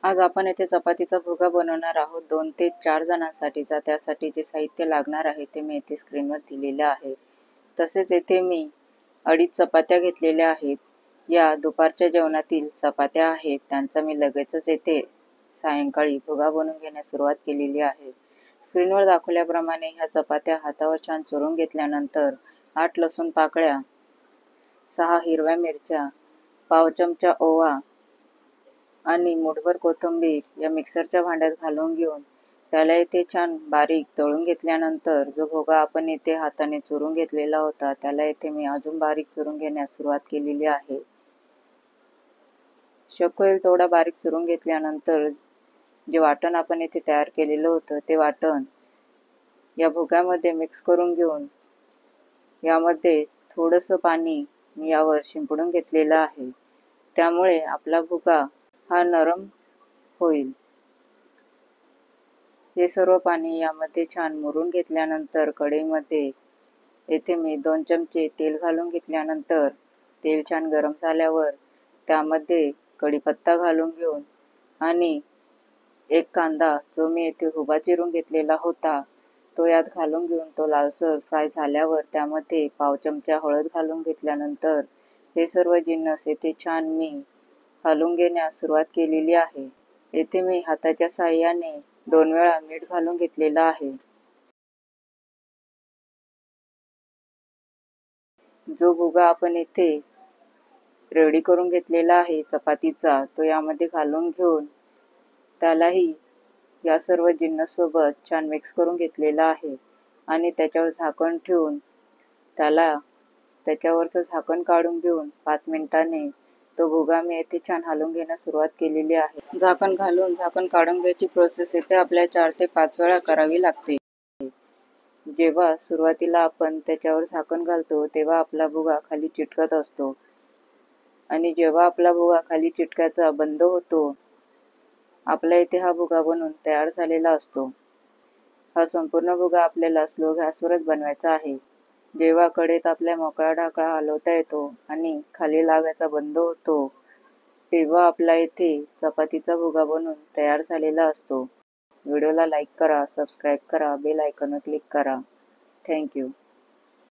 आज आपण येथे चपातीचा भुगा बनवणार आहोत 2 ते 4 जणांसाठीचा। त्यासाठी जे साहित्य लागणार आहे ते मी इथे स्क्रीनवर दिलेले आहे। तसेच येथे मी 2.5 चपात्या घेतलेल्या आहेत। या दुपारच्या जेवणातील चपात्या आहेत, त्यांचा मी लगेचच येथे सायंकाळी भुगा बनवून घेण्यास सुरुवात केलेली आहे। स्क्रीनवर दाखवल्याप्रमाणे ह्या चपात्या हातावर छान चुरून घेतल्यानंतर 8 लसूण पाकळ्या, 6 हिरव्या मिरच्या, पाव चमचा ओवा आणि मुठभर कोथिंबीर या मिक्सरच्या भांड्यात घालून घेऊन त्याला इथे छान बारीक तळून घेतल्यानंतर जो भुगा आपण इथे हाताने चुरून घेतलेला होता त्याला इथे मी अजून बारीक चुरून घेण्यास सुरुवात केलेली आहे। शक्य होईल थोडा बारीक चुरून घेतल्यानंतर जे वाटण आपण इथे तयार केलेलं होतं ते वाटण या भुग्यामध्ये मिक्स करून घेऊन यामध्ये थोडंसं पाणी मी यावर शिंपडून घेतलेलं आहे, त्यामुळे आपला भुगा हा नरम होईल। हे सर्व पाणी यामध्ये छान मुरून घेतल्यानंतर कढईमध्ये येथे मी 2 चमचे तेल घालून घेतल्यानंतर तेल छान गरम झाल्यावर त्यामध्ये कढीपत्ता घालून घेऊन आणि एक कांदा जो मी येथे उभा चिरून घेतलेला होता तो यात घालून घेऊन तो लालसर फ्राय झाल्यावर त्यामध्ये पाव चमचा हळद घालून घेतल्यानंतर हे सर्व जिन्नस येथे छान मी हलवून घेण्यास सुरुवात केलेली आहे। येथे मी हाताच्या साहाय्याने 2 वेळा मीठ घालून घेतलेला आहे। जो भुगा आपण इथे रेडी करून घेतलेला आहे चपातीचा तो यामध्ये घालून घेऊन त्यालाही या सर्व जिन्नस सोबत छान मिक्स करून घेतलेला आहे आणि त्याच्यावर झाकण ठेवून त्याच्यावरचं झाकण काढून घेऊन 5 मिनिटांनी तो भुगा मी येथे छान हलवून घेण्यास सुरुवात केलेली आहे। झाकण घालून झाकण काढून घ्यायची प्रोसेस येथे आपल्याला 4 ते 5 वेळा करावी लागते। जेव्हा सुरुवातीला आपण त्याच्यावर झाकण घालतो तेव्हा आपला भुगा खाली चिटकत असतो आणि जेव्हा आपला भुगा खाली चिटकायचा बंद होतो आपल्या इथे हा भुगा बनून तयार झालेला असतो। हा संपूर्ण भुगा आपल्याला स्लो गॅसवरच बनवायचा आहे। जेव्हा कढईत आपल्या मोकळा ढाकळा हलवता येतो आणि खाली लागायचा बंद होतो तेव्हा आपला इथे चपातीचा भुगा बनून तयार झालेला असतो। व्हिडिओला लाईक करा, सबस्क्राईब करा, बेल आयकॉनवर क्लिक करा। Thank you.